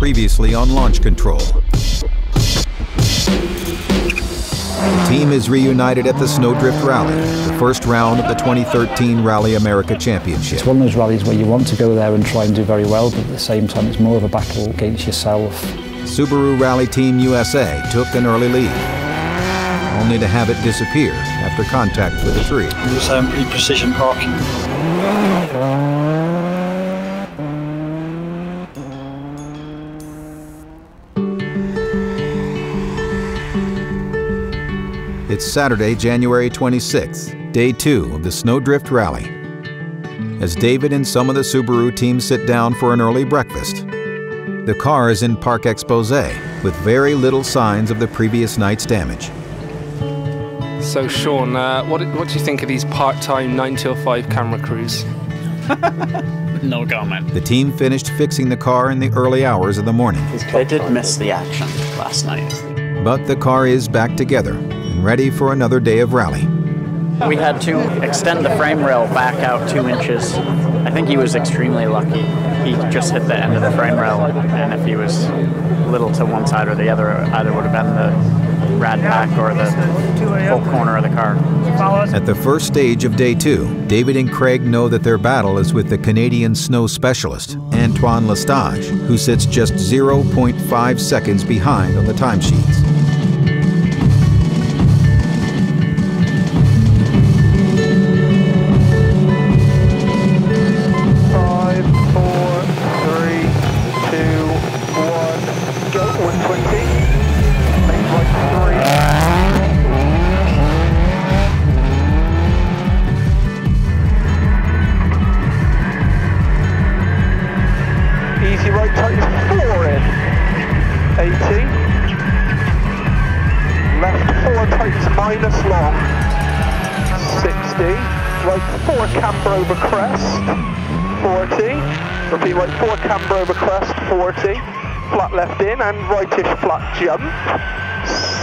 previously on launch control. The team is reunited at the Sno Drift Rally, the first round of the 2013 Rally America Championship. It's one of those rallies where you want to go there and try and do very well, but at the same time it's more of a battle against yourself. Subaru Rally Team USA took an early lead, only to have it disappear after contact with a tree. It was pretty precision parking. It's Saturday, January 26th, day 2 of the Sno Drift Rally. As David and some of the Subaru team sit down for an early breakfast, the car is in parc exposé with very little signs of the previous night's damage. So Sean, what do you think of these part-time 9 till 5 camera crews? No comment. The team finished fixing the car in the early hours of the morning. They did miss the action last night. But the car is back together and ready for another day of rally. We had to extend the frame rail back out 2 inches. I think he was extremely lucky. He just hit the end of the frame rail, and if he was a little to one side or the other, either would have been the rad pack or the whole corner of the car. At the first stage of day 2, David and Craig know that their battle is with the Canadian snow specialist, Antoine Lestage, who sits just 0.5 seconds behind on the timesheets. Easy right tightens 4 in, 80, left 4 tightens minus long, 60, right 4 camber over crest, 40, repeat right 4 camber over crest, 40, flat left in and rightish flat jump,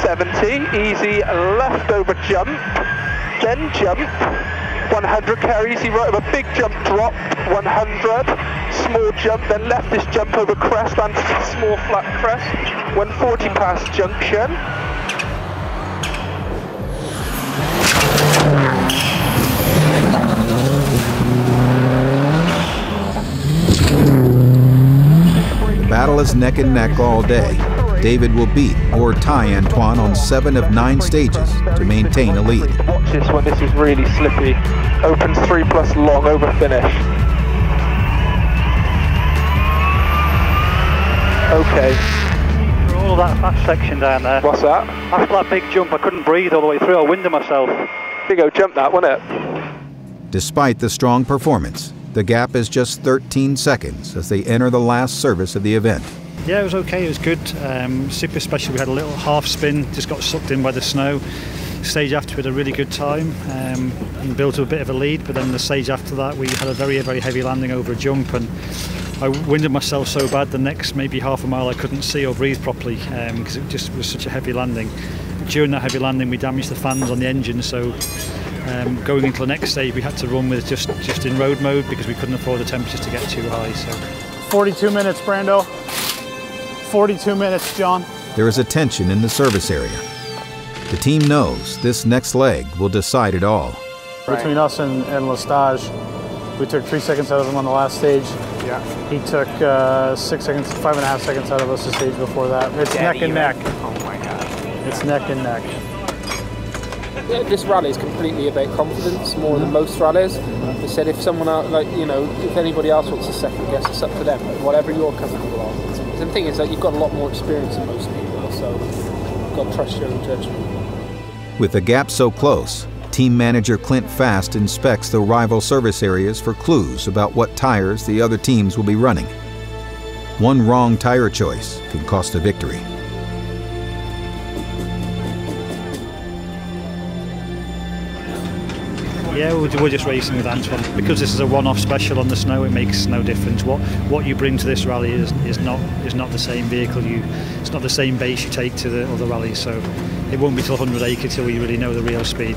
70, easy left over jump, then jump, 100 carry easy right over big jump drop, 100, small jump, then leftist jump over crest and small flat crest, 140 past junction. The battle is neck and neck all day. David will beat or tie Antoine on 7 of 9 stages to maintain a lead. Watch this one, this is really slippy. Opens 3+ long over finish. Okay. For all that fast section down there. What's that? After that big jump, I couldn't breathe all the way through. I winded myself. Big old jump that, wasn't it? Despite the strong performance, the gap is just 13 seconds as they enter the last service of the event. Yeah, it was okay, it was good. Super special, we had a little half spin, just got sucked in by the snow. Stage after we had a really good time and built a bit of a lead, but then the stage after that we had a very, very heavy landing over a jump, and I winded myself so bad the next maybe half a mile I couldn't see or breathe properly because it just was such a heavy landing. During that heavy landing we damaged the fans on the engine, so going into the next stage we had to run with just in road mode because we couldn't afford the temperatures to get too high. So 42 minutes, Brando. 42 minutes, John. There is a tension in the service area. The team knows this next leg will decide it all. Between us and Lestage, we took 3 seconds out of him on the last stage. Yeah. He took 6 seconds, 5.5 seconds out of us the stage before that. It's neck and neck. Oh my God. It's neck and neck. Yeah, this rally is completely about confidence, more than most rallies. They said if someone else, if anybody else wants to second guess, it's up to them. Whatever you're comfortable on. The thing is that you've got a lot more experience than most people, so you've got to trust your own judgment. With the gap so close, team manager Clint Fast inspects the rival service areas for clues about what tires the other teams will be running. One wrong tire choice can cost a victory. Yeah, we're just racing with Antoine. Because this is a one-off special on the snow, it makes no difference. What you bring to this rally is not the same vehicle. It's not the same base you take to the other rallies, so it won't be till 100 acre till we really know the real speed.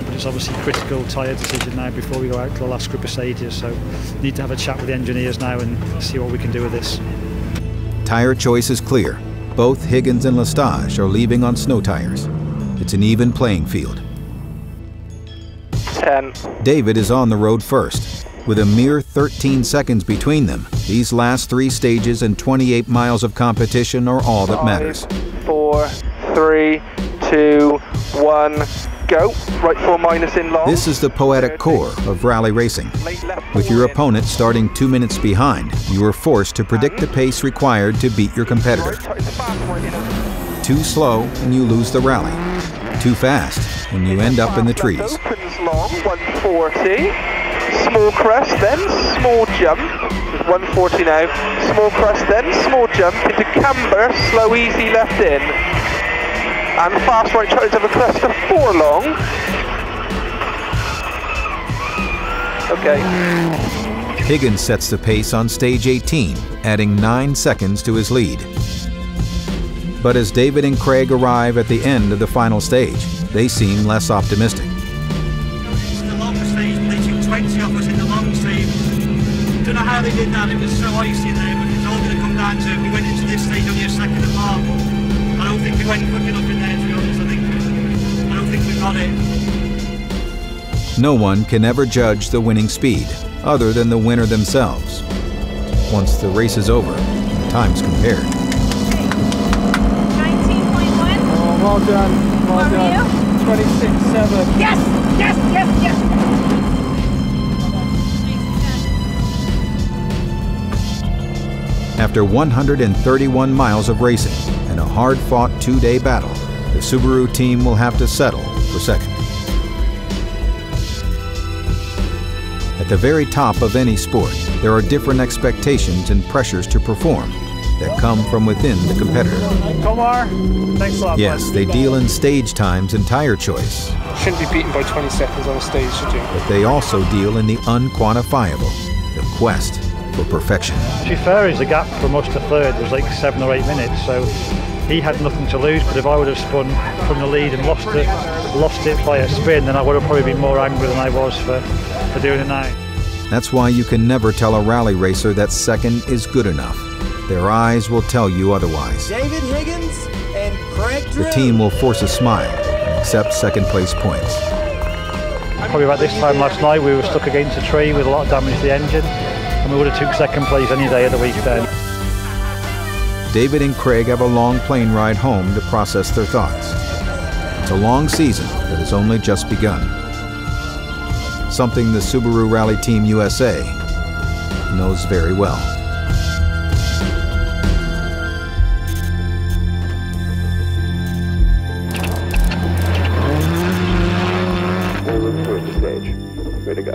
But it's obviously a critical tyre decision now before we go out to the last group of stages, so need to have a chat with the engineers now and see what we can do with this. Tire choice is clear. Both Higgins and Lestage are leaving on snow tires. It's an even playing field. 10. David is on the road first. With a mere 13 seconds between them, these last 3 stages and 28 miles of competition are all that matters. 4, 3, 2, 1, go. Right 4 minus in long. This is the poetic core of rally racing. With your opponent starting 2 minutes behind, you are forced to predict the pace required to beat your competitor. Too slow and you lose the rally. Too fast and you end up in the trees. Opens long, 140. Small crest, then small jump. 140 now. Small crest, then small jump into camber. Slow, easy left in. And fast right tries to have a crest of 4 long. Okay. Higgins sets the pace on stage 18, adding 9 seconds to his lead. But as David and Craig arrive at the end of the final stage, they seem less optimistic. It's the long stage, they took 20 off us in the long stage. Don't know how they did that, it was so icy there, but it's all going to come down to we went into this stage only a second apart. I don't think we went quick enough in there, to be honest. I don't think we got it. No one can ever judge the winning speed, other than the winner themselves. Once the race is over, time's compared. 19.1. Oh, well done. Well done. 26.7. Yes, yes, yes, yes. After 131 miles of racing and a hard-fought 2-day battle, the Subaru team will have to settle for second. At the very top of any sport, there are different expectations and pressures to perform that come from within the competitor. Komar, thanks a lot. Yes, they deal in stage times and tire choice, Shouldn't be beaten by 20 seconds on a stage, should you? but they also deal in the unquantifiable, the quest for perfection. To be fair, the gap from us to third was like 7 or 8 minutes, so he had nothing to lose. But if I would have spun from the lead and lost it by a spin, then I would have probably been more angry than I was for doing it now. That's why you can never tell a rally racer that second is good enough. Their eyes will tell you otherwise. David Higgins and Craig Drew. The team will force a smile and accept second place points. Probably about this time last night we were stuck against a tree with a lot of damage to the engine, and we would have took second place any day of the week then. David and Craig have a long plane ride home to process their thoughts. It's a long season that has only just begun. Something the Subaru Rally Team USA knows very well. Stage. Way to go.